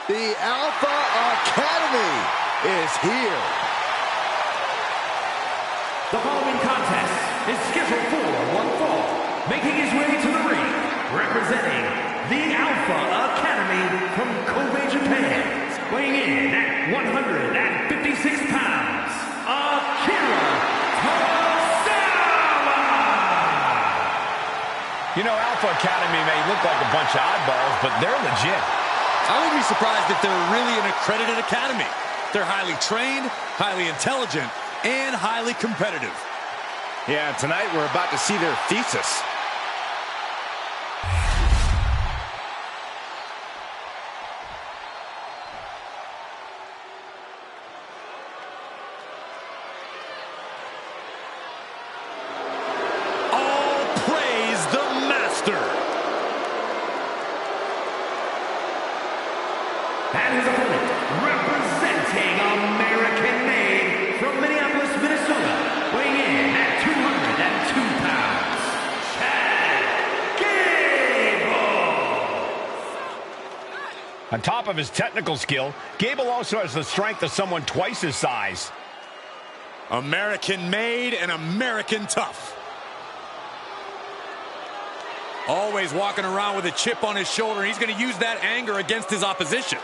The Alpha Academy is here. The following contest is scheduled for one fall. Making his way to the ring, representing the Alpha Academy from Kobe, Japan. Weighing in at 156 pounds, Akira Tozawa! You know, Alpha Academy may look like a bunch of oddballs, but they're legit. I wouldn't be surprised if they're really an accredited academy. They're highly trained, highly intelligent, and highly competitive. Yeah, tonight we're about to see their thesis. All praise the master. And his opponent, representing American-made from Minneapolis, Minnesota, weighing in at 202 pounds, Chad Gable! On top of his technical skill, Gable also has the strength of someone twice his size. American-made and American tough. Always walking around with a chip on his shoulder. He's going to use that anger against his opposition.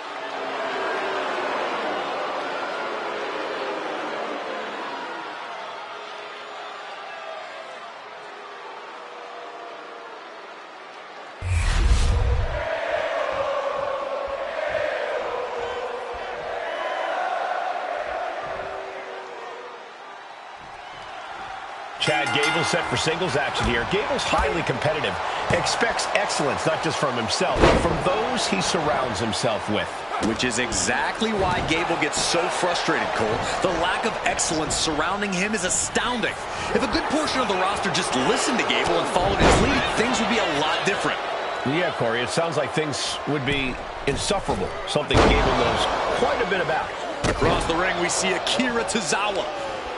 Chad Gable set for singles action here. Gable's highly competitive, expects excellence not just from himself, but from those he surrounds himself with. Which is exactly why Gable gets so frustrated, Cole. The lack of excellence surrounding him is astounding. If a good portion of the roster just listened to Gable and followed his lead, things would be a lot different. Yeah, Corey, it sounds like things would be insufferable, something Gable knows quite a bit about. Across the ring, we see Akira Tozawa.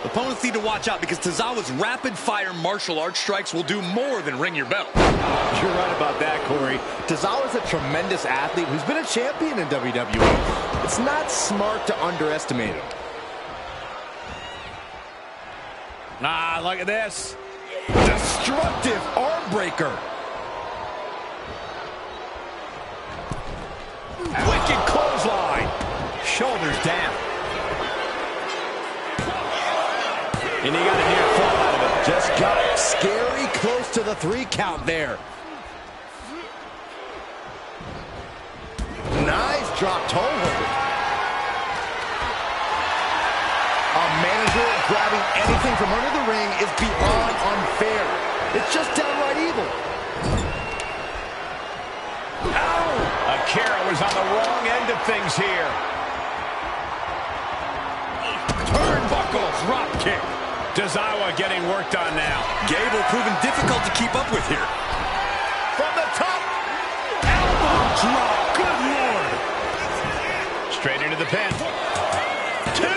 Opponents need to watch out because Tozawa's rapid-fire martial arts strikes will do more than ring your bell. You're right about that, Corey. Tozawa's a tremendous athlete who's been a champion in WWE. It's not smart to underestimate him. Ah, look at this. Destructive arm breaker. Wicked clothesline. Shoulders down. And he got a near fall out of it. Just got scary close to the 3 count there. Nice drop toe hold. A manager grabbing anything from under the ring is beyond unfair. It's just downright evil. Ow! Akira was on the wrong end of things here. Turnbuckle drop kick. Tozawa getting worked on now. Gable proving difficult to keep up with here. From the top. Elbow drop. Good Lord. Straight into the pin. 2.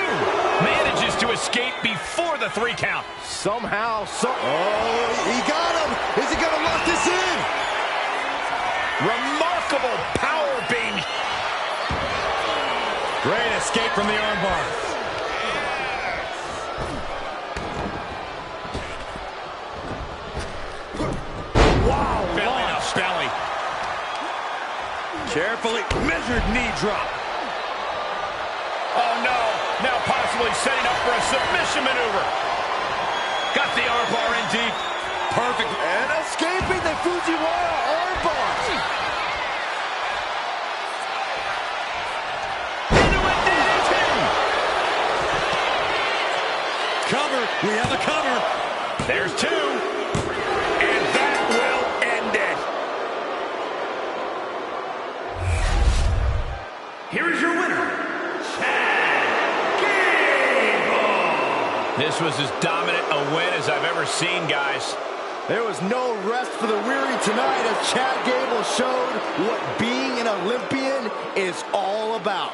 Manages to escape before the 3 count. Somehow, oh, he got him. Is he going to lock this in? Remarkable power beam. Great escape from the armbar. Wow, belly to belly. Carefully measured knee drop. Oh no, now possibly setting up for a submission maneuver. Got the armbar in deep. Perfect. And escaping the Fujiwara armbar. Into a DDT. Cover. We have a cover. There's 2. And that will end it. Here is your winner, Chad Gable! This was as dominant a win as I've ever seen, guys. There was no rest for the weary tonight as Chad Gable showed what being an Olympian is all about.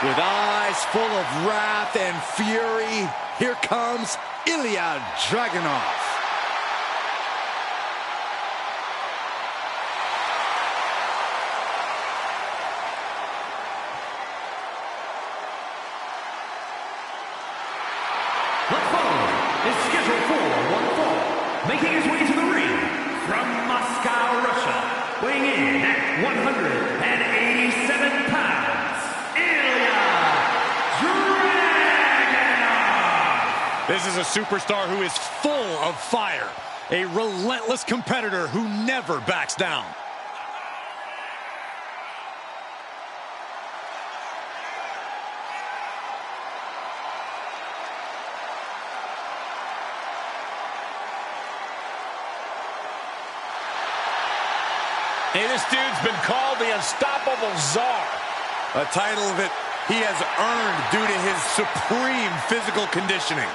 With eyes full of wrath and fury, here comes Ilya Dragunov. The following is scheduled for one fall, making his way to the ring from Moscow, Russia, weighing in at 187 pounds, Ilya Dragunov. This is a superstar who is full of fire, a relentless competitor who never backs down. Hey, this dude's been called the Unstoppable Czar. A title that he has earned due to his supreme physical conditioning.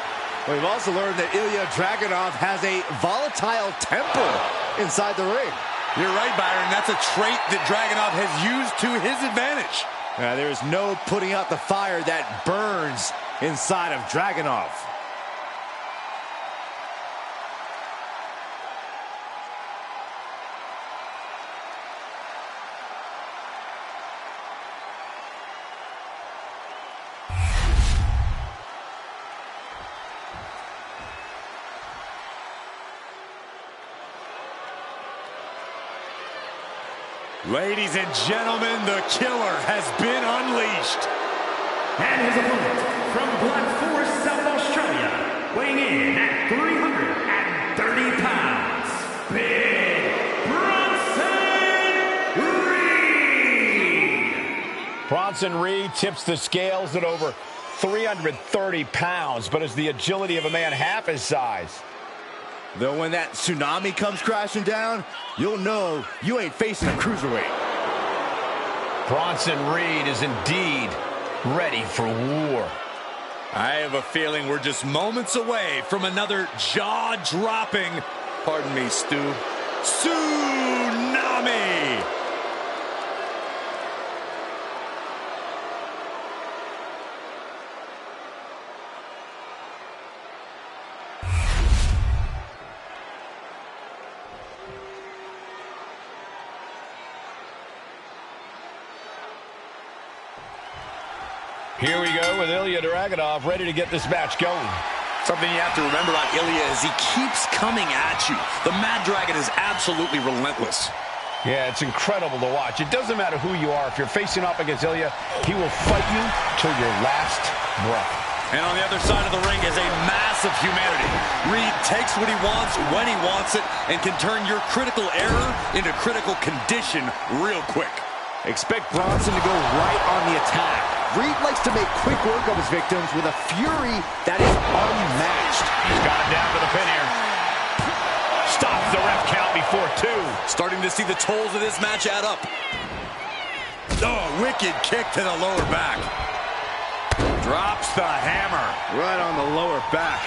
We've also learned that Ilya Dragunov has a volatile temper inside the ring. You're right, Byron. That's a trait that Dragunov has used to his advantage. There is no putting out the fire that burns inside of Dragunov. Ladies and gentlemen, the killer has been unleashed. And his opponent from Black Forest, South Australia, weighing in at 330 pounds, Big Bronson Reed. Bronson Reed tips the scales at over 330 pounds, but is the agility of a man half his size. Though when that tsunami comes crashing down, you'll know you ain't facing a cruiserweight. Bronson Reed is indeed ready for war. I have a feeling we're just moments away from another jaw-dropping, pardon me, Stu, tsunami! Here we go with Ilya Dragunov ready to get this match going. Something you have to remember about Ilya is he keeps coming at you. The Mad Dragon is absolutely relentless. Yeah, it's incredible to watch. It doesn't matter who you are. If you're facing off against Ilya, he will fight you till your last breath. And on the other side of the ring is a mass of humanity. Reed takes what he wants when he wants it and can turn your critical error into critical condition real quick. Expect Bronson to go right on the attack. Reed likes to make quick work of his victims with a fury that is unmatched. He's got him down to the pin here. Stops the ref count before 2. Starting to see the tolls of this match add up. Oh, wicked kick to the lower back. Drops the hammer. Right on the lower back.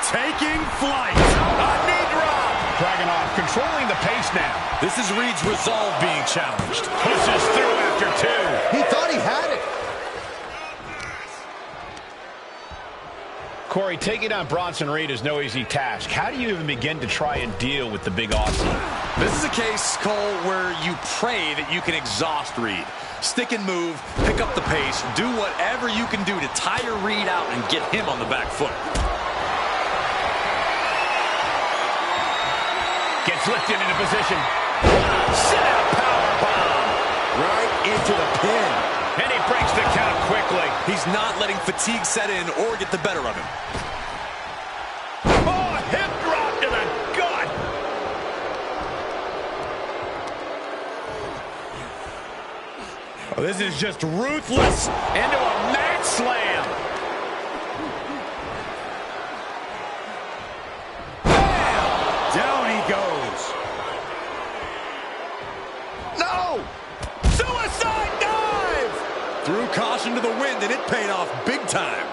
Taking flight. A knee drop. Dragunov controlling the pace now. This is Reed's resolve being challenged. Pushes through after 2. He thought he had it. Corey, taking on Bronson Reed is no easy task. How do you even begin to try and deal with the big Aussie? This is a case, Cole, where you pray that you can exhaust Reed. Stick and move, pick up the pace, do whatever you can do to tire Reed out and get him on the back foot. Gets lifted into position. Sit out powerbomb. Right into the pin. And he breaks the count quickly. He's not letting fatigue set in or get the better of him. Oh, hip drop to the gut. Oh, this is just ruthless. Into a mat slam. Down he goes. No! Suicide dive! Threw caution to the wind, and it paid off big time.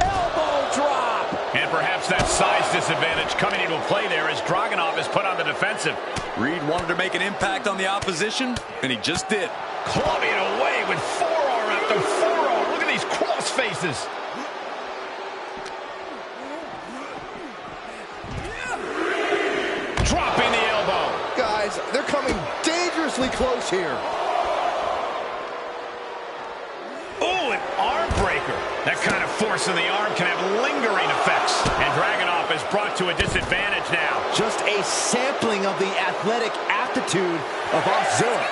Elbow drop. And perhaps that size disadvantage coming into play there as Dragunov is put on the defensive. Reed wanted to make an impact on the opposition, and he just did. Clubbing away with forearm after forearm. Look at these cross faces. Dropping the elbow. Guys, they're coming dangerously close here. Oh, an arm breaker. That kind of force in the arm can have lingering effects. And Dragunov is brought to a disadvantage now. Just a sampling of the athletic aptitude of Asuka.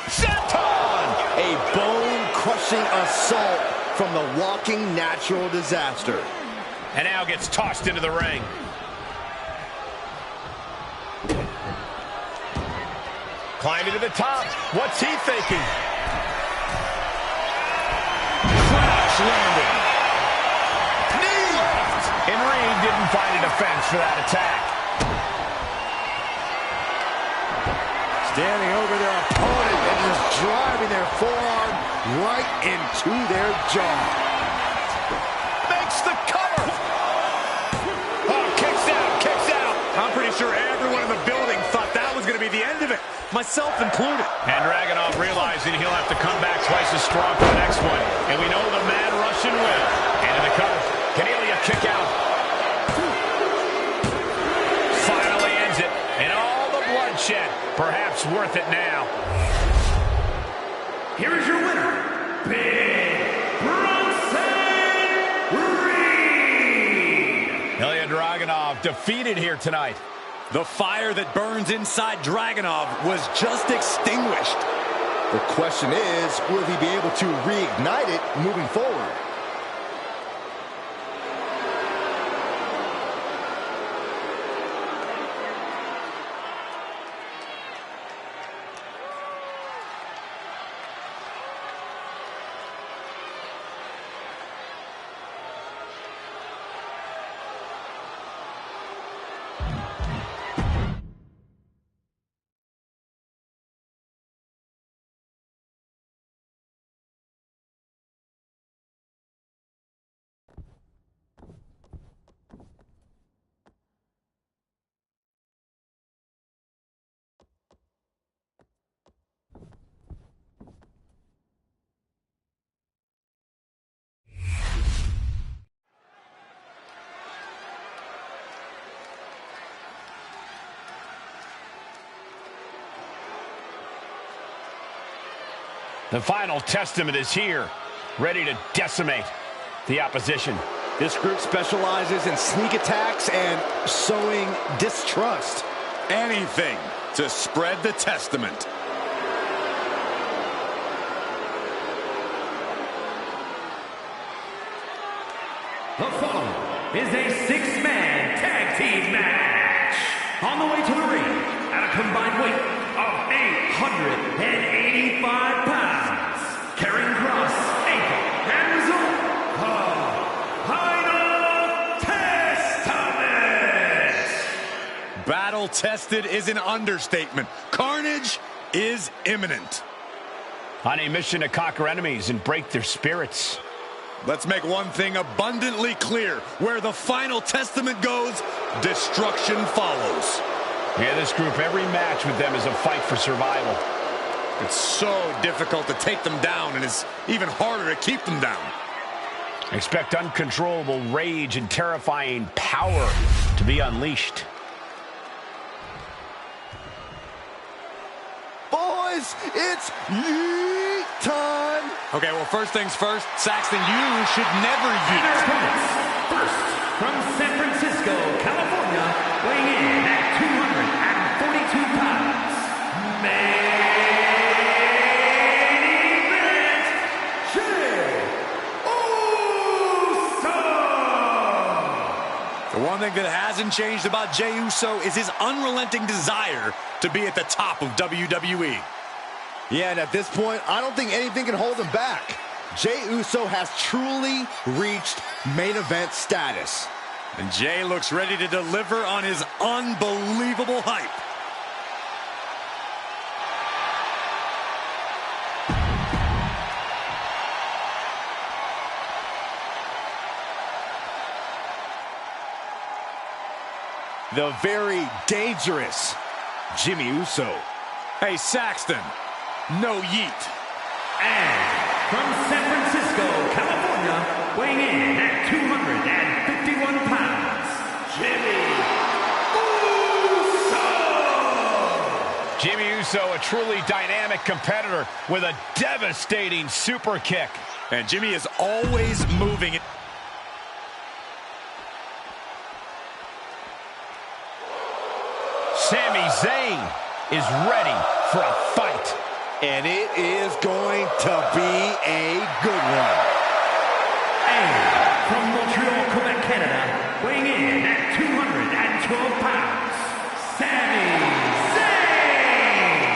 Senton! A bone-crushing assault from the walking natural disaster. And now gets tossed into the ring. Climbing to the top. What's he thinking? Crash landing. Knee! And Reed didn't find a defense for that attack. Standing over their opponent and just driving their forearm right into their jaw. Makes the cover. Oh, kicks out, kicks out. I'm pretty sure everyone in the building thought that was going to be the end of it, myself included. And Dragunov realizing he'll have to come back twice as strong for the next one. And we know the Mad Russian will. Into the cover. Cornelia kick out. Finally ends it. And all the bloodshed. Perhaps worth it now. Here is your winner, Big Bronson Reed. Ilya Dragunov defeated here tonight. The fire that burns inside Dragunov was just extinguished. The question is, will he be able to reignite it moving forward? The final testament is here, ready to decimate the opposition. This group specializes in sneak attacks and sowing distrust. Anything to spread the testament. The following is a six-man tag team match. On the way to the ring, at a combined weight of 885 pounds, carrying cross, ankle, and result of Final Testament. Battle-tested is an understatement. Carnage is imminent. On a mission to conquer enemies and break their spirits. Let's make one thing abundantly clear. Where the Final Testament goes, destruction follows. Yeah, this group, every match with them is a fight for survival. It's so difficult to take them down, and it's even harder to keep them down. Expect uncontrollable rage and terrifying power to be unleashed. Boys, it's yeet time. Okay, well, first things first, Saxton, you should never Their yeet. opponents, first, from San Francisco, California, weighing in at 242 pounds, main event, Jey Uso! The one thing that hasn't changed about Jey Uso is his unrelenting desire to be at the top of WWE. Yeah, and at this point, I don't think anything can hold him back. Jey Uso has truly reached main event status. And Jey looks ready to deliver on his unbelievable hype. The very dangerous Jimmy Uso. Hey, Saxton, no yeet. And from San Francisco, California, weighing in at 251 pounds, Jimmy Uso! Jimmy Uso, a truly dynamic competitor with a devastating super kick. And Jimmy is always moving. Sami Zayn is ready for a fight. And it is going to be a good one. And from Montreal, Quebec, Canada, weighing in at 212 pounds, Sami Zayn!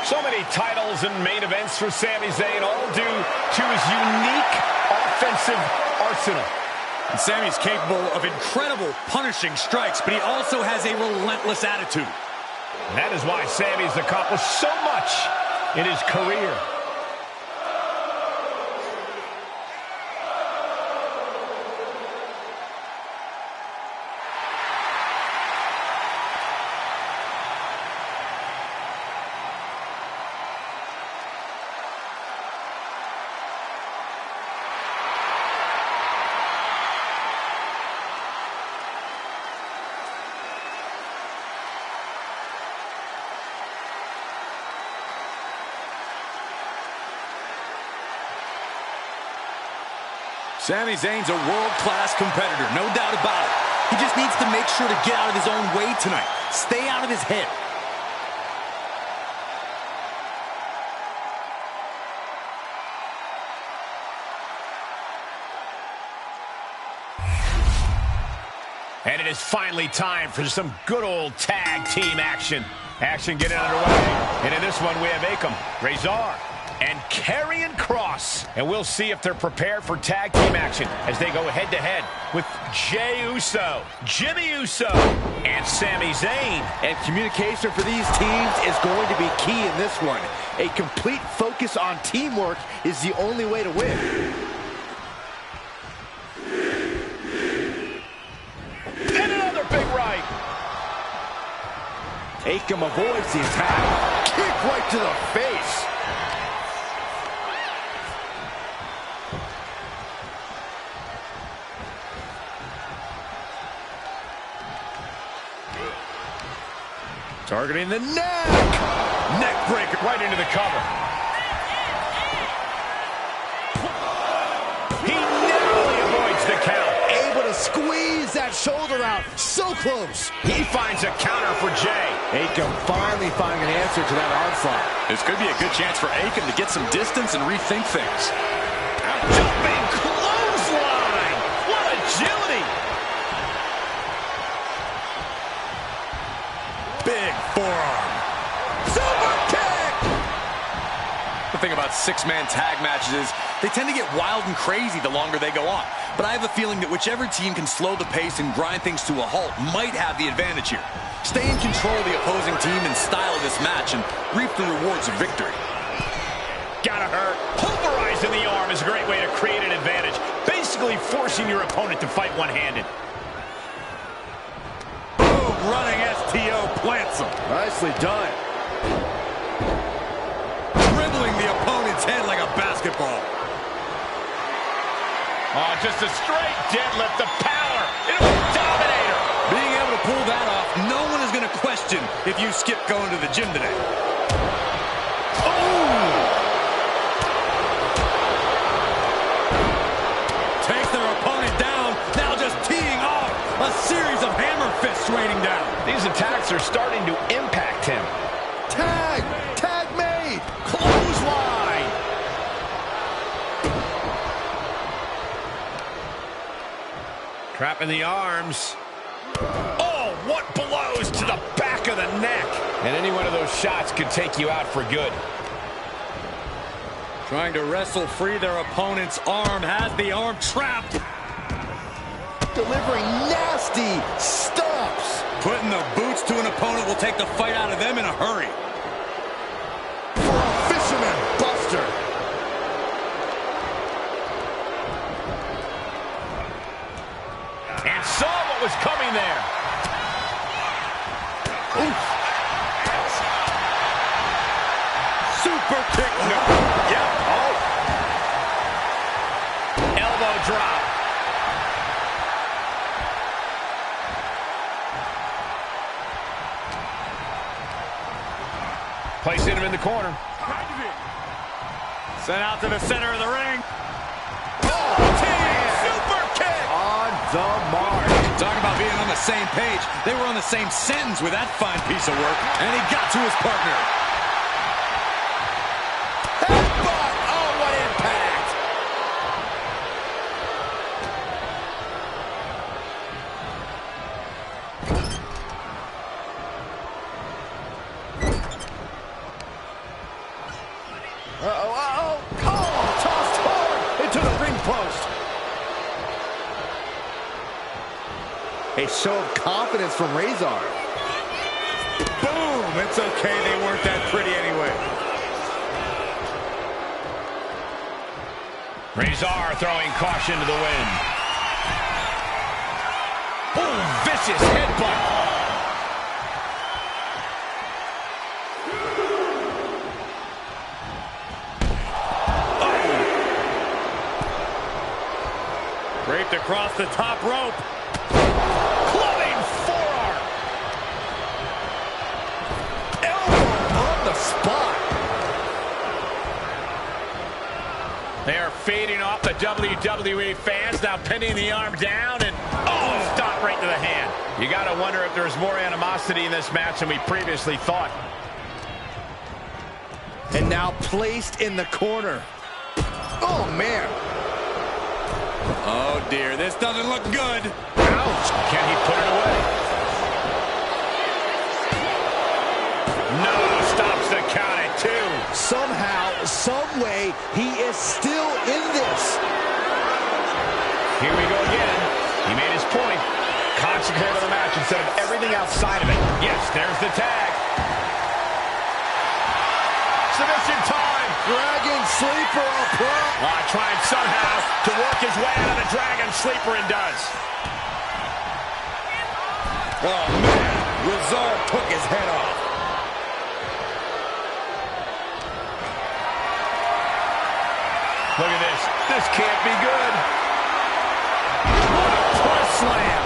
So many titles and main events for Sami Zayn, all due to his unique offensive arsenal. And Sami's capable of incredible punishing strikes, but he also has a relentless attitude. And that is why Sami's accomplished so much in his career. Sami Zayn's a world-class competitor, no doubt about it. He just needs to make sure to get out of his own way tonight. Stay out of his head. And it is finally time for some good old tag team action. Action getting underway. And in this one, we have Akam, Razor, and Karrion Kross. And we'll see if they're prepared for tag team action as they go head-to-head with Jey Uso, Jimmy Uso, and Sami Zayn. And communication for these teams is going to be key in this one. A complete focus on teamwork is the only way to win. And another big right. Akam avoids the attack. Kick right to the face. Targeting the neck. Neck breaker right into the cover. He narrowly avoids the count. Able to squeeze that shoulder out. So close. He finds a counter for Jey. Akam finally finding an answer to that onslaught. This could be a good chance for Akam to get some distance and rethink things. Jumping clothesline. What agility. Big forearm. Super kick. The thing about six-man tag matches is they tend to get wild and crazy the longer they go on. But I have a feeling that whichever team can slow the pace and grind things to a halt might have the advantage here. Stay in control of the opposing team and style of this match and reap the rewards of victory. Gotta hurt. Pulverizing the arm is a great way to create an advantage. Basically forcing your opponent to fight one-handed. Boom, running STO plants him. Nicely done. Dribbling the opponent's head like a basketball. Oh, just a straight deadlift, the power. It'll be dominator. Being able to pull that off, no one is going to question if you skip going to the gym today. Oh! Takes their opponent down, now just teeing off a series of hammer fists raining down. These attacks are starting to impact him. Tag. Tag made. Clothesline. Trapping the arms. Oh, what blows to the back of the neck. And any one of those shots could take you out for good. Trying to wrestle free their opponent's arm, has the arm trapped. Delivering nasty stomps. Putting the boots to an opponent will take the fight out of them in a hurry. For a fisherman buster. And saw what was coming there. Oof. super kick. No. Yep. Oh. Elbow drop. Placing him in the corner. Sent out to the center of the ring. Super kick on the mark. Talking about being on the same page. They were on the same sentence with that fine piece of work. And he got to his partner. Headbutt. Oh, what impact. Uh-oh. Oh, tossed hard into the ring post. A show of confidence from Razor. Boom! It's okay, they weren't that pretty anyway. Razor throwing caution to the wind. Boom! Vicious headbutt. Draped across the top rope. Clubbing forearm. Elbow on the spot. They are fading off the WWE fans, now pinning the arm down, and oh, stop right to the hand. You got to wonder if there's more animosity in this match than we previously thought. And now placed in the corner. Oh, man. Oh, dear, this doesn't look good. Ouch! Can he put it away? No, stops the count at 2. Somehow, some way, he is still in this. Here we go again. He made his point. Concentrate on the match instead of everything outside of it. Yes, there's the tag. Submission time. Dragon Sleeper applied. Trying somehow to work his way out of the Dragon Sleeper, and does. Oh, man. Razor took his head off. Look at this. This can't be good. What a twist slam.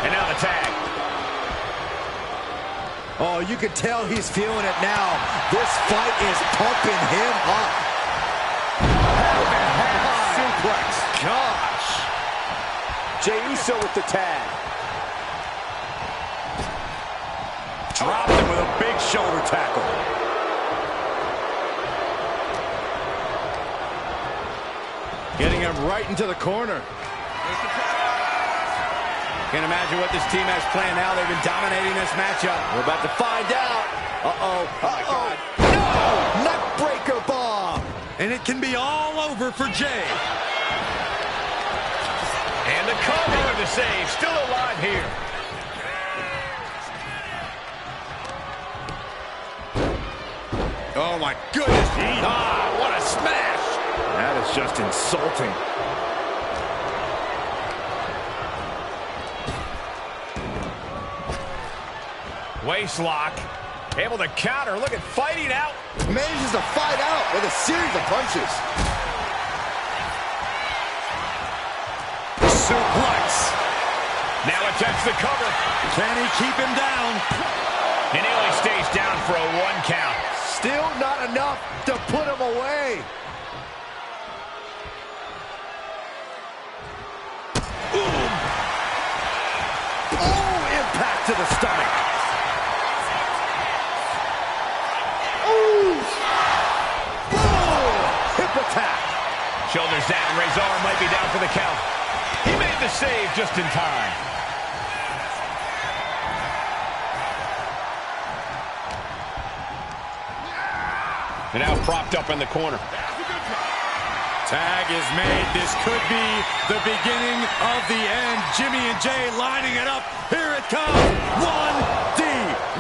And now the tag. Oh, you can tell he's feeling it now. This fight is pumping him up. Suplex. Gosh. Jey Uso with the tag. Dropped him with a big shoulder tackle. Getting him right into the corner. Can't imagine what this team has planned now. They've been dominating this matchup. We're about to find out. Uh-oh. Uh-oh. No! Neckbreaker bomb. And it can be all over for Jey. And the cover, the save, still alive here. Oh, my goodness. What a smash. That is just insulting. Waist lock. Able to counter. Look at fighting out. Manages to fight out with a series of punches. Suplex. Now attempts the cover. Can he keep him down? And he only stays down for a 1 count. Still not enough to put him away. Ooh. Oh, impact to the stomach. Ooh. Boom. Hip attack. Shoulders down. Razor might be down for the count. He made the save just in time. And now propped up in the corner. Tag is made. This could be the beginning of the end. Jimmy and Jey lining it up. Here it comes. 1D.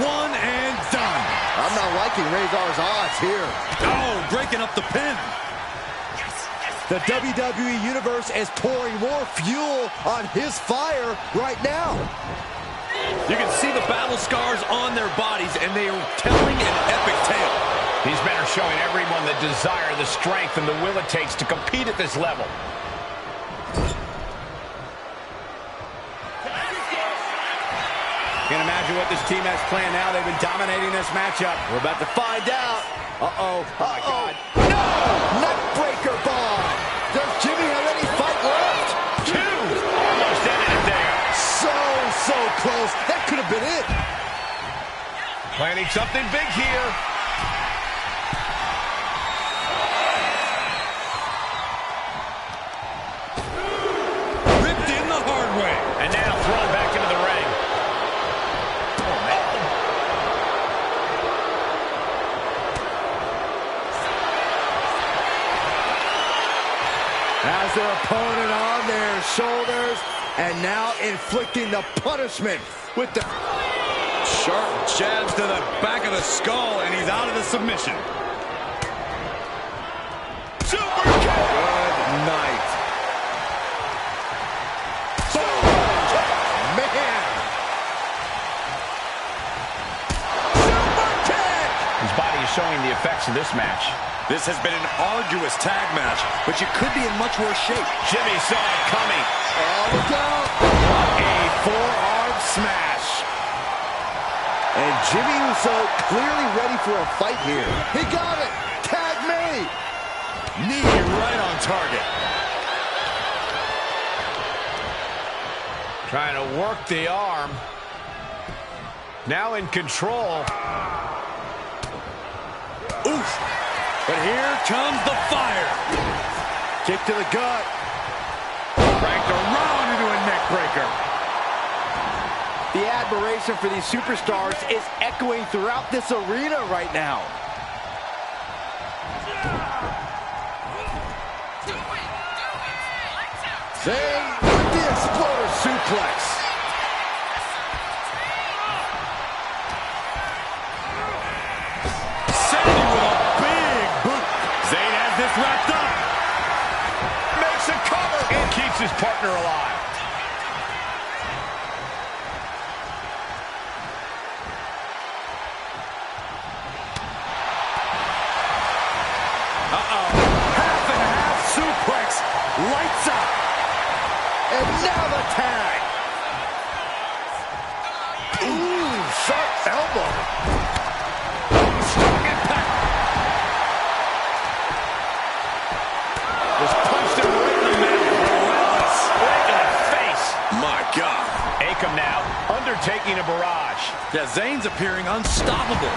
One and done. I'm not liking Razor's odds here. Oh, breaking up the pin. The WWE Universe is pouring more fuel on his fire right now. You can see the battle scars on their bodies, and they are telling an epic tale. showing everyone the desire, the strength, and the will it takes to compete at this level. Can't imagine what this team has planned now. They've been dominating this matchup. We're about to find out. Uh-oh. Uh-oh. No! Neckbreaker bomb. Does Jimmy have any fight left? Two! Almost ended it there. So close. That could have been it. Planning something big here. Ripped in the hard way. And now thrown back into the ring. Has their opponent on their shoulders, and now inflicting the punishment with the Sharp jabs to the back of the skull, and he's out of the submission. super kick. Good night. Man. Super kick. His body is showing the effects of this match. This has been an arduous tag match, but you could be in much worse shape. Jimmy saw it coming. Oh, look out. A forearm smash. And Jimmy Uso clearly ready for a fight here. He got it. Tag made. Knee right on target. Trying to work the arm. Now in control. Oof. But here comes the fire. Kick to the gut. Cranked around into a neck breaker. The admiration for these superstars is echoing throughout this arena right now. Zayn with the exploder suplex. Sandy with a big boot. Zayn has this wrapped up. Makes a cover. And keeps his partner alive. Half and half suplex. Lights up. And now the tag. Ooh, sharp elbow. Strong impact. Just punched him right in the middle. Right in the face. My God. Akam now undertaking a barrage. Yeah, Zayn's appearing unstoppable.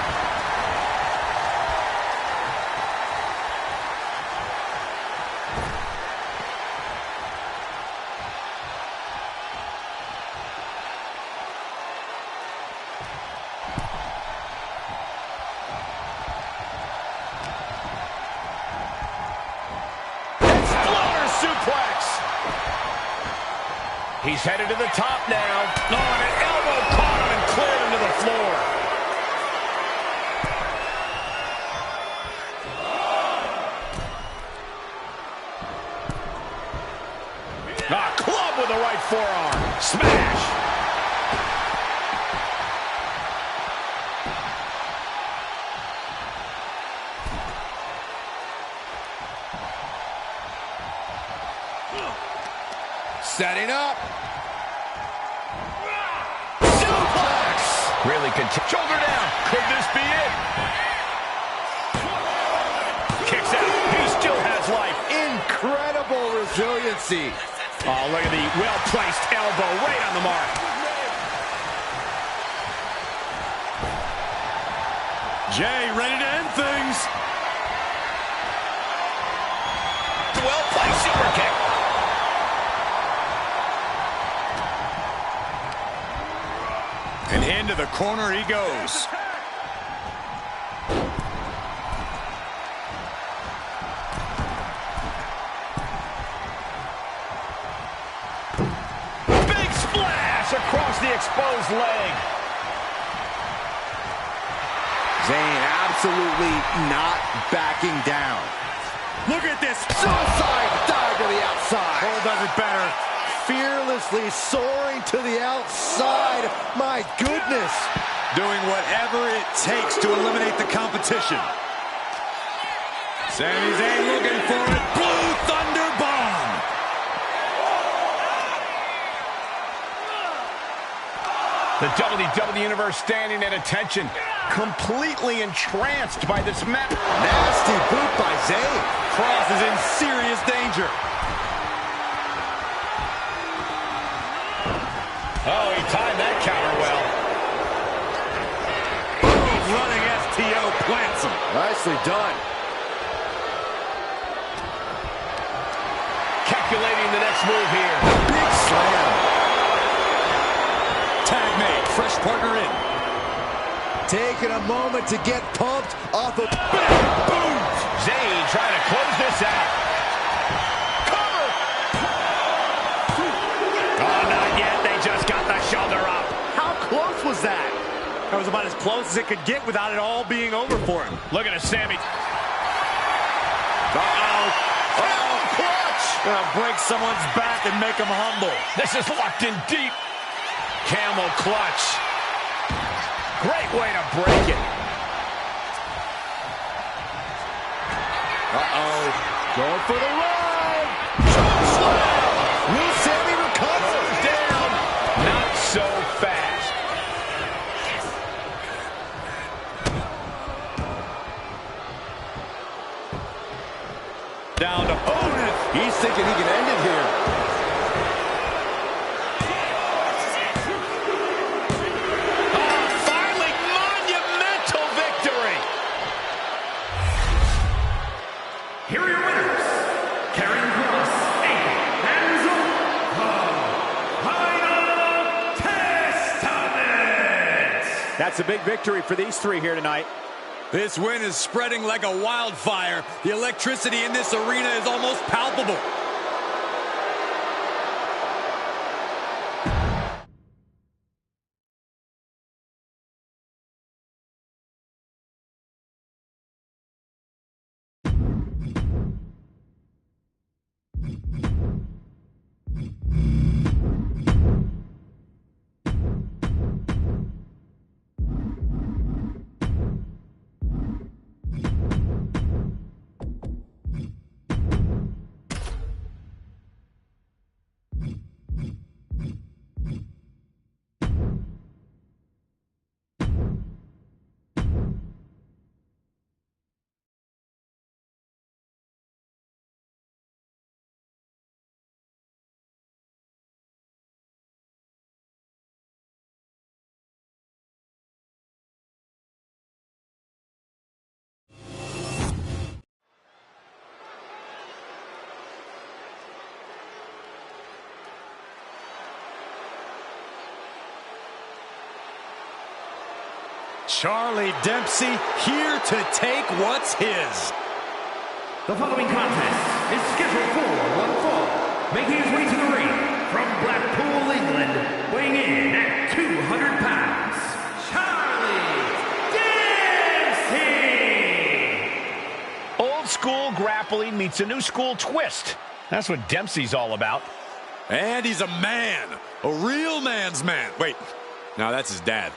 Suplex. He's headed to the top now. Oh, and an elbow caught him and cleared him to the floor. A club with the right forearm. Smash. Setting up. Suplex. Really shoulder down. Could this be it? Kicks out. He still has life. Incredible resiliency. Oh, look at the well-placed elbow right on the mark. Jay ready to end things. Well-placed super kick. And into the corner he goes. Big splash across the exposed leg. Zayn absolutely not backing down. Look at this. Suicide dive to the outside. Cole does it better. Fearlessly soaring to the outside. My goodness. Doing whatever it takes to eliminate the competition. Sami Zayn looking for it. Blue Thunder Bomb. The WWE Universe standing at attention, completely entranced by this match. Nasty boot by Zayn. Cross is in serious danger. Oh, he timed that counter well. Running STO plants him. Nicely done. Calculating the next move here. Big slam. Tag made. Fresh partner in. Taking a moment to get pumped off of... Boom! Zayn trying to close this out. Cover! Oh, not yet. They just got the shoulder up. How close was that? That was about as close as it could get without it all being over for him. Looking at Sami. Uh-oh. Oh, clutch! Gonna break someone's back and make him humble. This is locked in deep. Camel clutch. Great way to break it. Uh-oh. Going for the ride. Choke slam. Will Sami recover? Down. Not so fast. Down to opponent. He's thinking he can end it here. Finally, monumental victory. Here are your winners, Karrion Kross and Final Testament. That's a big victory for these three here tonight. This win is spreading like a wildfire. The electricity in this arena is almost palpable. Charlie Dempsey here to take what's his. The following contest is scheduled for one fall. Making his way to the ring from Blackpool, England, weighing in at 200 pounds, Charlie Dempsey! Old school grappling meets a new school twist. That's what Dempsey's all about. And he's a man. A real man's man. Wait, no, that's his dad.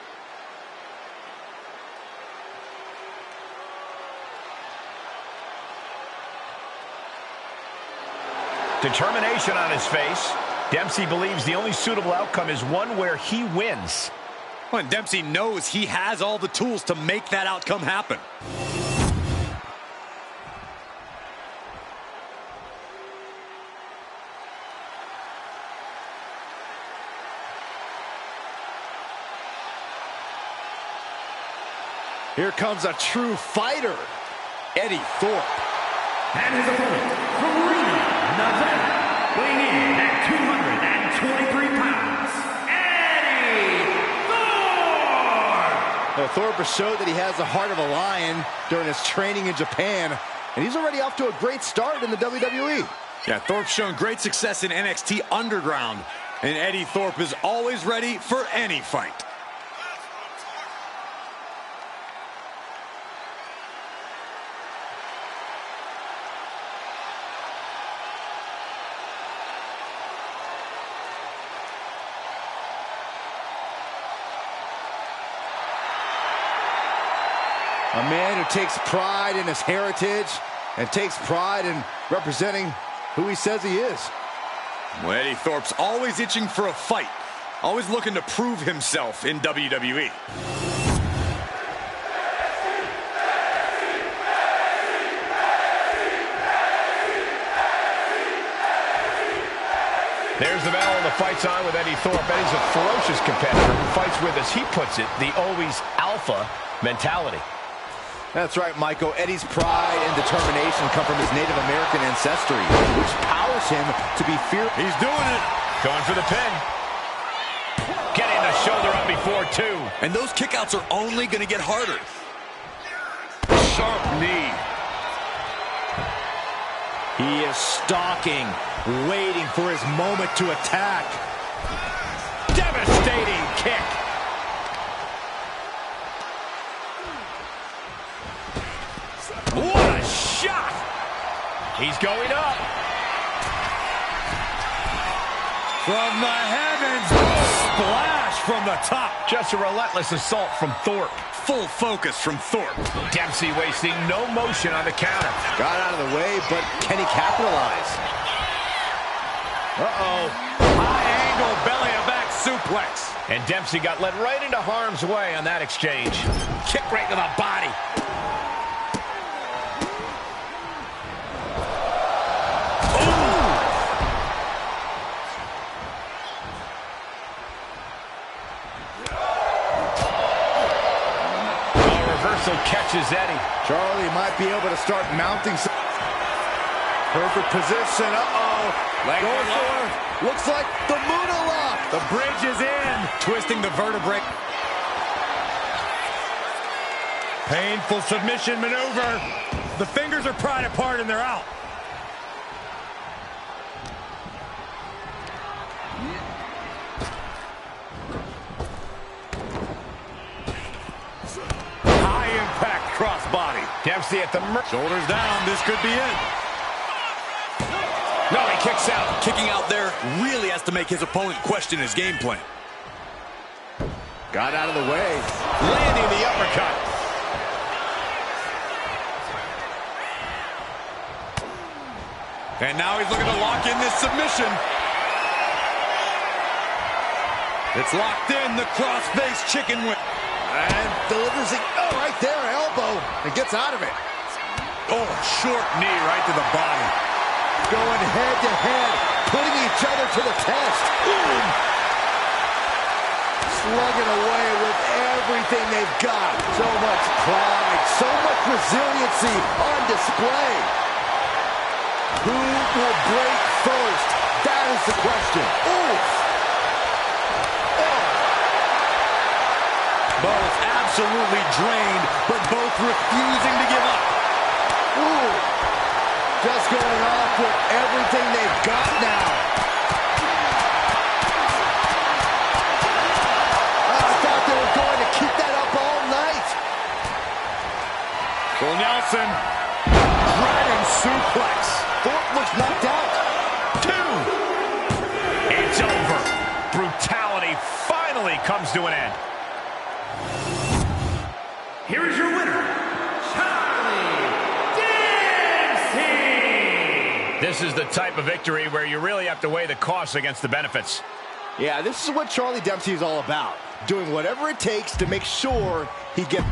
Determination on his face. Dempsey believes the only suitable outcome is one where he wins. Well, and Dempsey knows he has all the tools to make that outcome happen. Here comes a true fighter, Eddie Thorpe. And his opponent from Reno, Nevada, weighing in at 223 pounds, Eddie Thorpe! Thorpe has showed that he has the heart of a lion during his training in Japan, and he's already off to a great start in the WWE. Yeah, Thorpe's shown great success in NXT Underground, and Eddie Thorpe is always ready for any fight. A man who takes pride in his heritage and takes pride in representing who he says he is. Well, Eddie Thorpe's always itching for a fight, always looking to prove himself in WWE. There's the bell, and the fight's on with Eddie Thorpe. Eddie's a ferocious competitor who fights with, as he puts it, the always alpha mentality. That's right, Michael. Eddie's pride and determination come from his Native American ancestry, which powers him to be fearless. He's doing it. Going for the pin. Getting the shoulder up before two. And those kickouts are only going to get harder. Sharp knee. He is stalking, waiting for his moment to attack. Devastating kick. What a shot! He's going up. From the heavens, splash from the top. Just a relentless assault from Thorpe. Full focus from Thorpe. Dempsey wasting no motion on the counter. Got out of the way, but can he capitalize? Uh-oh. High angle belly-to-back suplex. And Dempsey got led right into harm's way on that exchange. Kick right to the body. Catches Eddie. Charlie might be able to start mounting some. Perfect position. Going for it. Looks like the Muda lock. The bridge is in. Twisting the vertebrae. Painful submission maneuver. The fingers are pried apart and they're out. Crossbody. Dempsey at the shoulders down. This could be it. No, he kicks out. Kicking out there really has to make his opponent question his game plan. Got out of the way. Landing the uppercut. And now he's looking to lock in this submission. It's locked in. The cross-face chicken whip. And delivers it, right there, elbow, and gets out of it. Oh, short knee right to the body. Going head to head, putting each other to the test. Boom! Slugging away with everything they've got. So much pride, so much resiliency on display. Who will break first? That is the question. Ooh! Both absolutely drained, but both refusing to give up. Ooh. Just going off with everything they've got now. I thought they were going to keep that up all night. Cole Nelson, dragon suplex. Thorpe looks knocked out. 2. It's over. Brutality finally comes to an end. Here is your winner, Charlie Dempsey! This is the type of victory where you really have to weigh the costs against the benefits. Yeah, this is what Charlie Dempsey is all about. Doing whatever it takes to make sure he gets...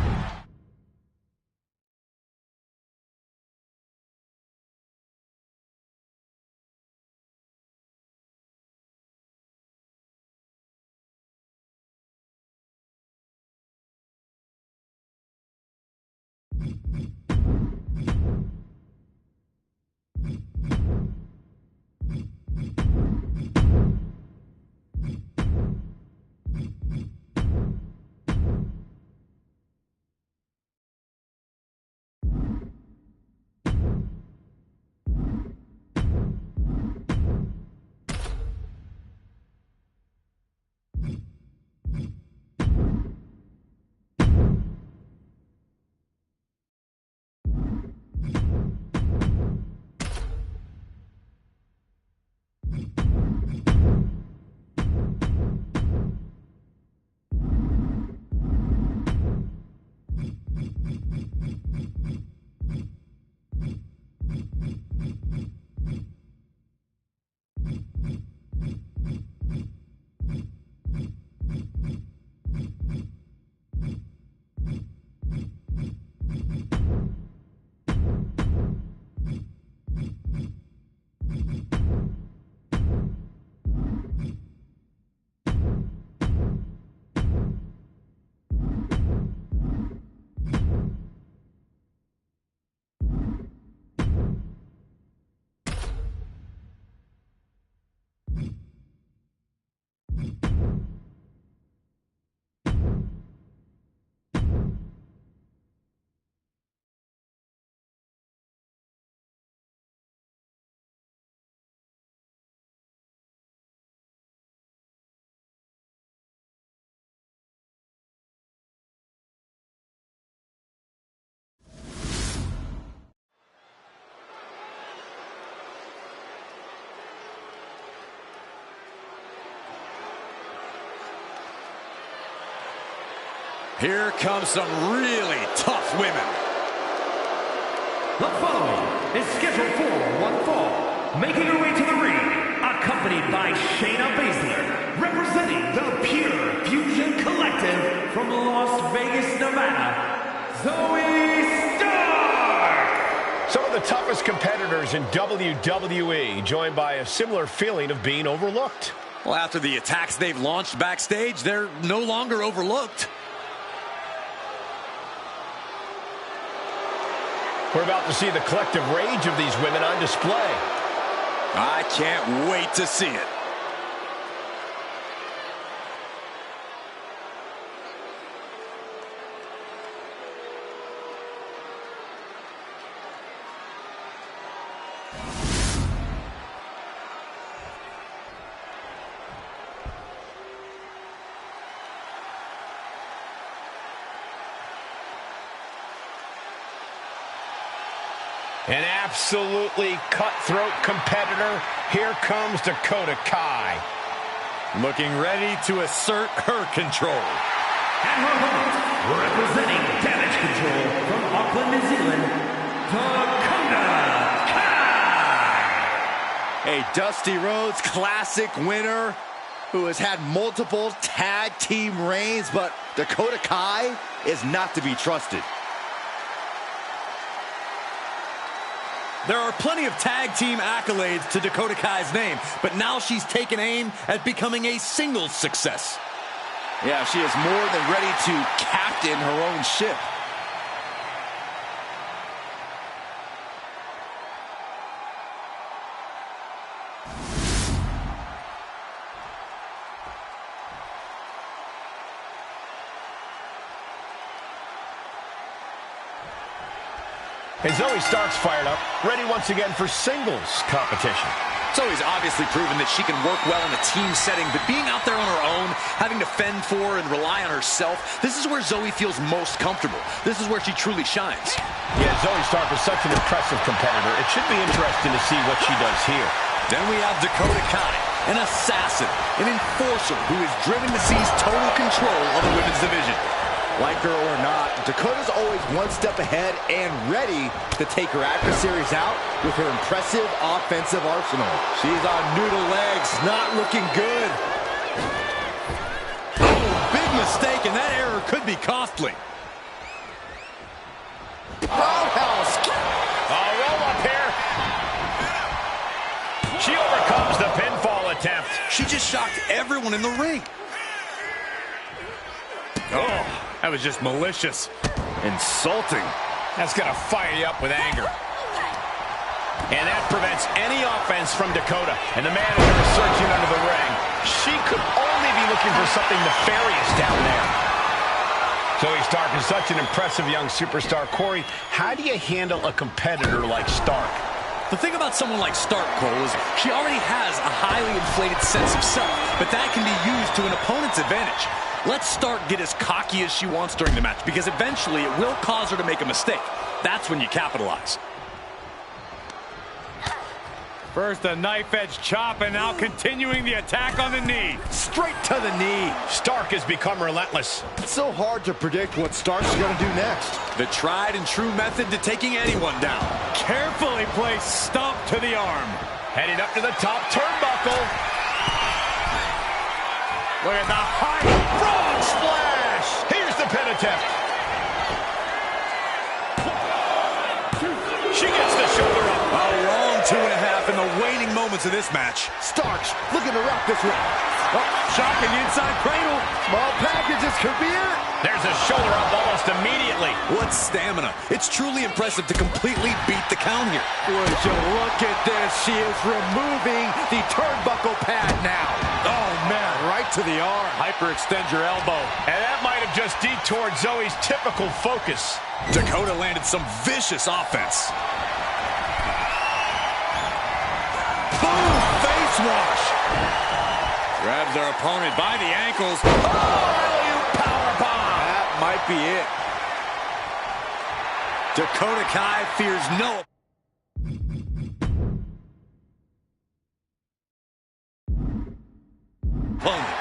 Here comes some really tough women. The following is scheduled for one fall, making her way to the ring, accompanied by Shayna Baszler, representing the Pure Fusion Collective from Las Vegas, Nevada, Zoey Stark! Some of the toughest competitors in WWE, joined by a similar feeling of being overlooked. Well, after the attacks they've launched backstage, they're no longer overlooked. We're about to see the collective rage of these women on display. I can't wait to see it. An absolutely cutthroat competitor. Here comes Dakota Kai. Looking ready to assert her control. And her opponent, representing Damage Control from Auckland, New Zealand, Dakota Kai! A Dusty Rhodes Classic winner who has had multiple tag team reigns, but Dakota Kai is not to be trusted. There are plenty of tag team accolades to Dakota Kai's name, but now she's taken aim at becoming a singles success. Yeah, she is more than ready to captain her own ship. And Zoey Stark's fired up, ready once again for singles competition. Zoey's obviously proven that she can work well in a team setting, but being out there on her own, having to fend for and rely on herself, this is where Zoey feels most comfortable. This is where she truly shines. Yeah, Zoey Stark is such an impressive competitor. It should be interesting to see what she does here. Then we have Dakota Kai, an assassin, an enforcer who is driven to seize total control of the women's division. Like her or not, Dakota's always one step ahead and ready to take her adversaries out with her impressive offensive arsenal. She's on noodle legs, not looking good. Oh, big mistake, and that error could be costly. Roundhouse. Roll up here. She overcomes the pinfall attempt. She just shocked everyone in the ring. Oh, that was just malicious. Insulting. That's going to fire you up with anger. And that prevents any offense from Dakota. And the manager is searching under the ring. She could only be looking for something nefarious down there. Zoey Stark is such an impressive young superstar. Corey, how do you handle a competitor like Stark? The thing about someone like Stark, Cole, is she already has a highly inflated sense of self, but that can be used to an opponent's advantage. Let Stark get as cocky as she wants during the match, because eventually it will cause her to make a mistake. That's when you capitalize. First a knife-edge chop, and now continuing the attack on the knee. Straight to the knee. Stark has become relentless. It's so hard to predict what Stark's going to do next. The tried and true method to taking anyone down. Carefully placed stomp to the arm. Heading up to the top turnbuckle. Look at the height. Frog splash. Here's the pin attempt. She gets the shoulder up. A long 2.5 in the waning moments of this match. Stark's looking to wrap this one. Oh, shocking inside cradle. Small packages could be it. There's a shoulder up almost immediately. What stamina. It's truly impressive to completely beat the count here. Would you look at this? She is removing the turnbuckle pad now. Oh, man, Right to the arm. hyperextend your elbow. And that might have just detoured Zoey's typical focus. Dakota landed some vicious offense. Boom, face wash. Grabs their opponent by the ankles. Oh, powerbomb. That might be it. Dakota Kai fears no opponent.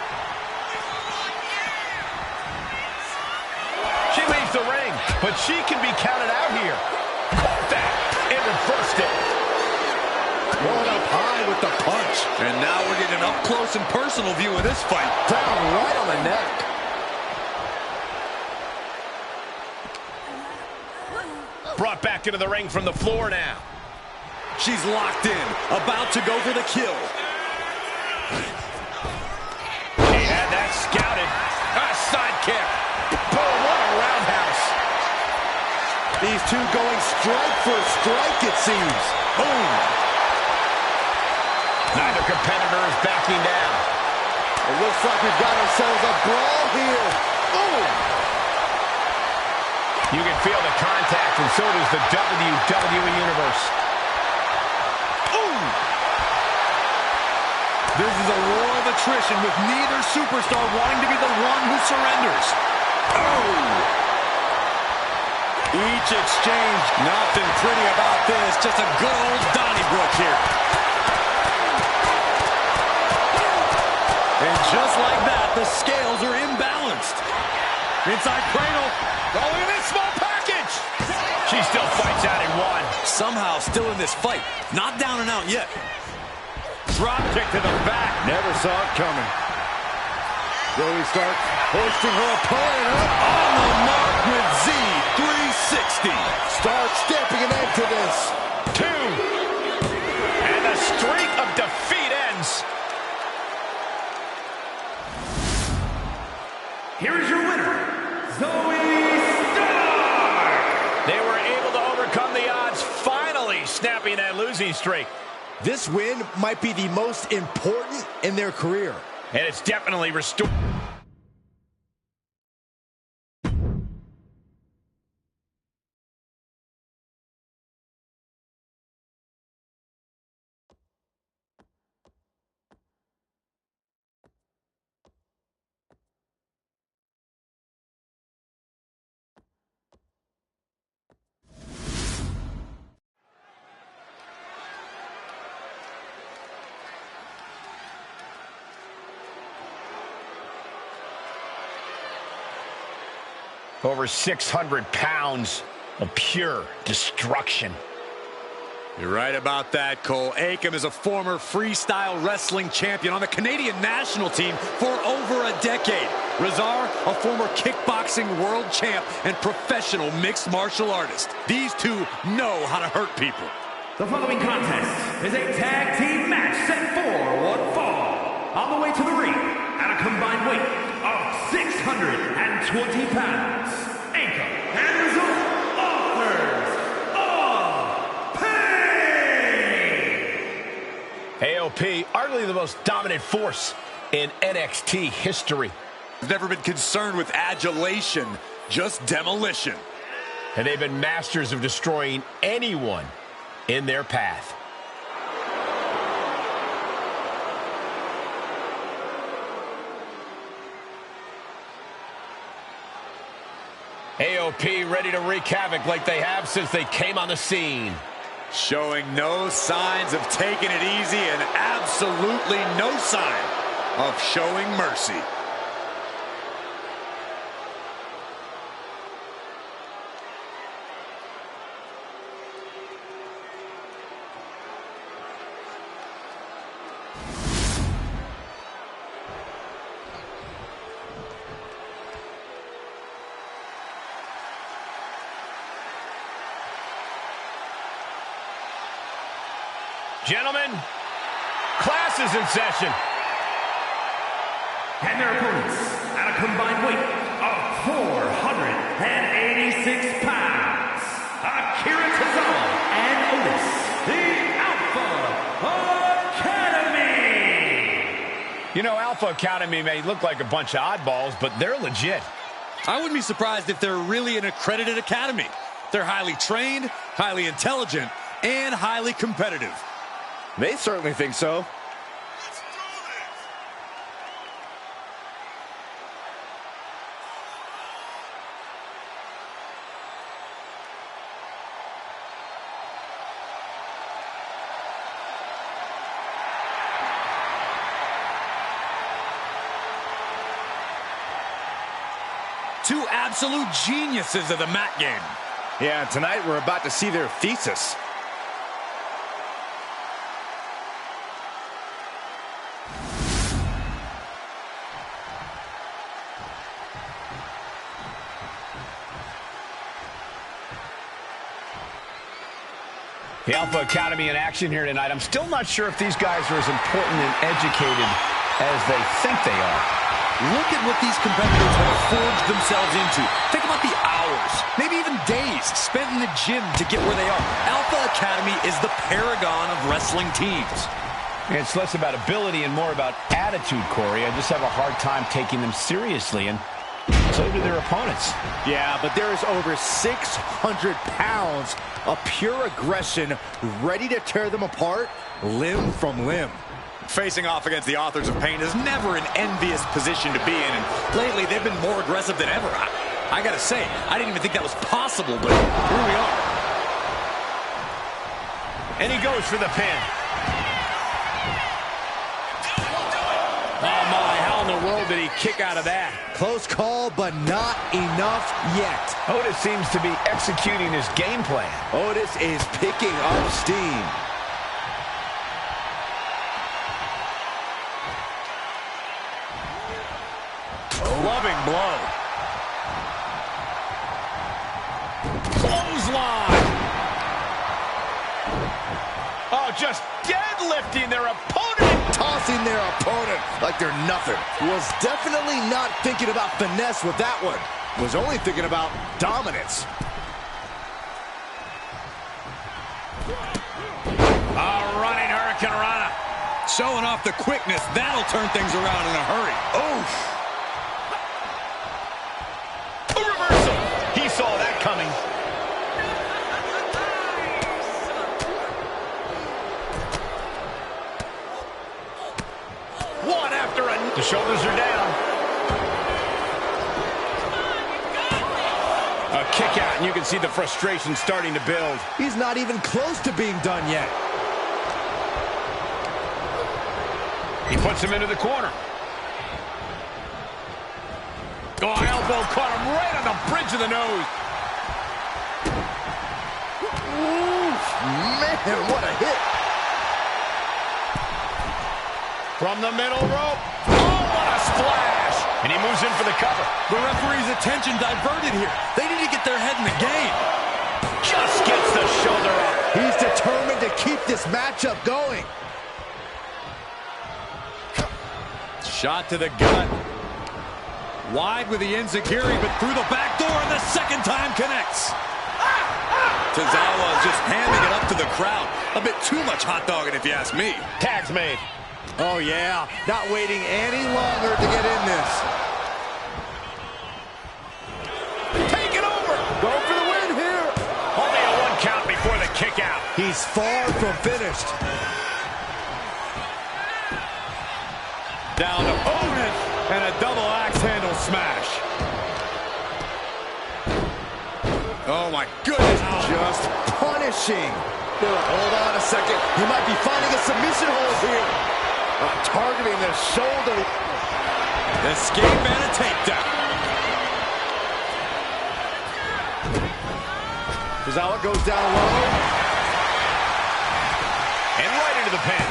but she can be counted out here. Caught that and reversed it. Going up high with the punch. And now we're getting an up-close and personal view of this fight. Down right on the neck. Brought back into the ring from the floor now. She's locked in, about to go for the kill. He had that scouted. A side kick. Boom, what a roundhouse. These two going strike for strike, it seems. Boom. Neither competitor is backing down. It looks like we've got ourselves a brawl here. Boom. You can feel the contact, and so does the WWE Universe. Ooh! This is a war of attrition with neither superstar wanting to be the one who surrenders. Oh! Each exchange, nothing pretty about this. Just a good old Donnybrook here. And just like that, the scales are imbalanced. Inside cradle. Oh, look at this small package. She still fights out in one. Somehow still in this fight. Not down and out yet. Drop kick to the back. Never saw it coming. Zoe Stark hoisting her opponent up On the mark with Z360. Stark stamping an end to this. 2. And the streak of defeat ends. Here is your winner, Zoe Stark! They were able to overcome the odds, finally snapping that losing streak. This win might be the most important in their career. And it's definitely restored. Over 600 pounds of pure destruction. You're right about that, Cole. Akam is a former freestyle wrestling champion on the Canadian national team for over a decade. Razar, a former kickboxing world champ and professional mixed martial artist. These two know how to hurt people. The following contest is a tag team match set for one fall. On the way to the ring, at a combined weight of 620 pounds, Akam and Razor, authors of Pain! AOP, arguably the most dominant force in NXT history. They've never been concerned with adulation, just demolition. And they've been masters of destroying anyone in their path. AOP ready to wreak havoc like they have since they came on the scene. Showing no signs of taking it easy and absolutely no sign of showing mercy. Gentlemen, class is in session. And their opponents at a combined weight of 486 pounds, Akira Tozawa and Otis, the Alpha Academy! You know, Alpha Academy may look like a bunch of oddballs, but they're legit. I wouldn't be surprised if they're really an accredited academy. They're highly trained, highly intelligent, and highly competitive. They certainly think so. Two absolute geniuses of the mat game. Yeah, tonight we're about to see their thesis. The Alpha Academy in action here tonight. I'm still not sure if these guys are as important and educated as they think they are. Look at what these competitors have forged themselves into. Think about the hours, maybe even days spent in the gym to get where they are. Alpha Academy is the paragon of wrestling teams. It's less about ability and more about attitude, Corey. I just have a hard time taking them seriously, and so do their opponents. Yeah, but there is over 600 pounds of pure aggression ready to tear them apart limb from limb. Facing off against the Authors of Pain is never an envious position to be in, and lately they've been more aggressive than ever. I gotta say, I didn't even think that was possible, but here we are. And he goes for the pin. Oh my, how in the world did he kick out of that? Close call, but not enough yet. Otis seems to be executing his game plan. Otis is picking up steam. Loving blow. Clothesline. Oh, just deadlifting their opponent. Tossing their opponent like they're nothing. Was definitely not thinking about finesse with that one. Was only thinking about dominance. A running Hurricane Rana. Showing off the quickness. That'll turn things around in a hurry. Oof. A reversal. He saw that coming. One after another. The shoulders are down. A kick out, and you can see the frustration starting to build. He's not even close to being done yet. He puts him into the corner. Oh, elbow caught him right on the bridge of the nose. Oof, man, what a hit. From the middle rope. Oh, what a splash. And he moves in for the cover. The referee's attention diverted here. They need to get their head in the game. Just gets the shoulder up. He's determined to keep this matchup going. Shot to the gut. Wide with the enziguri, but through the back door, and the second time connects. Tozawa is just handing it up to the crowd. A bit too much hot dogging, if you ask me. Tag's made. Oh, yeah. Not waiting any longer to get in this. Take it over. Go for the win here. Only a one count before the kick out. He's far from finished. Down opponent, and a double axe handle smash. Oh, my goodness. Just punishing. Hold on a second. He might be finding a submission hold here. Targeting the shoulder. Escape and a takedown. Tozawa goes down low. And right into the pin.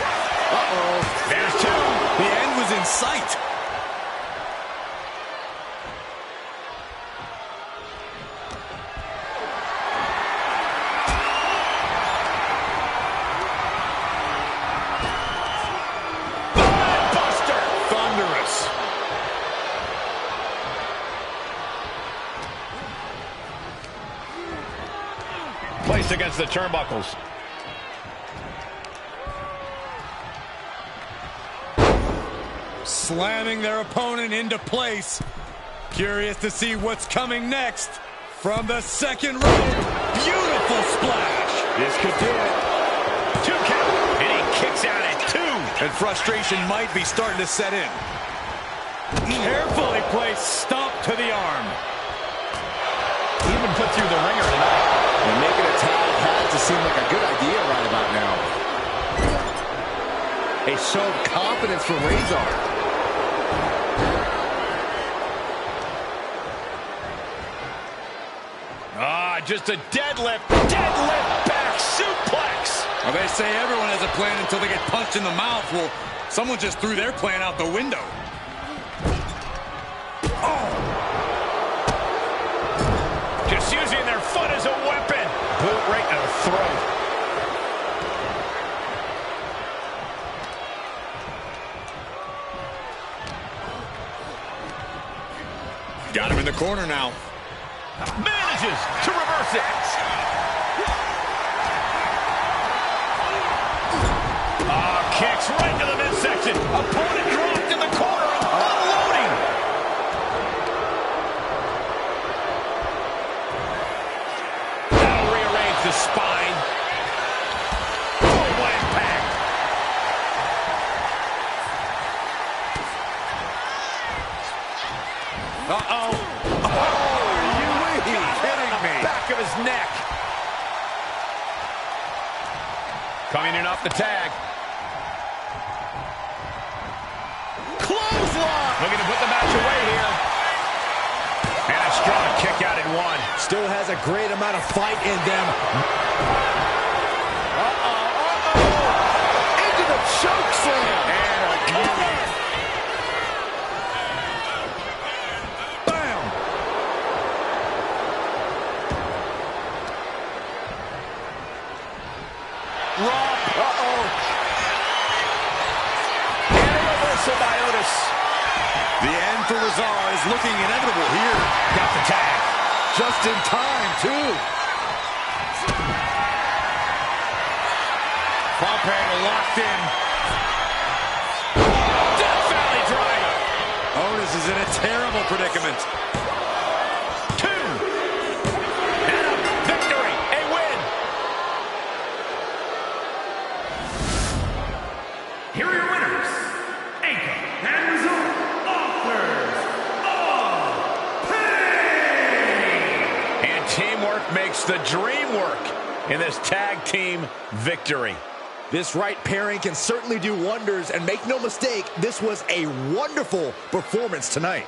Uh-oh. There's two. The end was in sight. Buster. Thunderous. Placed against the turnbuckles. Slamming their opponent into place. Curious to see what's coming next. From the second rope. Beautiful splash. This could do it. 2 count. And he kicks out at 2. And frustration might be starting to set in. Carefully placed stomp to the arm. Even put through the ringer tonight. And making a tag had to seem like a good idea right about now. A show of confidence from Razor. Just a deadlift back suplex. Well, they say everyone has a plan until they get punched in the mouth. Well, someone just threw their plan out the window. Just using their foot as a weapon. Boot right to the throat. Got him in the corner now. Manages to reverse it. Kicks right to the midsection. Opponent dropped in the corner. Unloading. Now rearrange the spine. Full impact. Uh-oh. Back of his neck. Coming in off the tag. Clothesline. Looking to put the match away here. And a strong kick out at one. Still has a great amount of fight in them. Into the choke slam. And a beauty. By Otis. The end for Rezar is looking inevitable here. Got the tag. Just in time, too. Pump handle locked in. Death Valley driver. Otis is in a terrible predicament. 2. And a victory. A win. Here are your winners. And result, Authors of Pain! And teamwork makes the dream work in this tag team victory. This right pairing can certainly do wonders, and make no mistake, this was a wonderful performance tonight.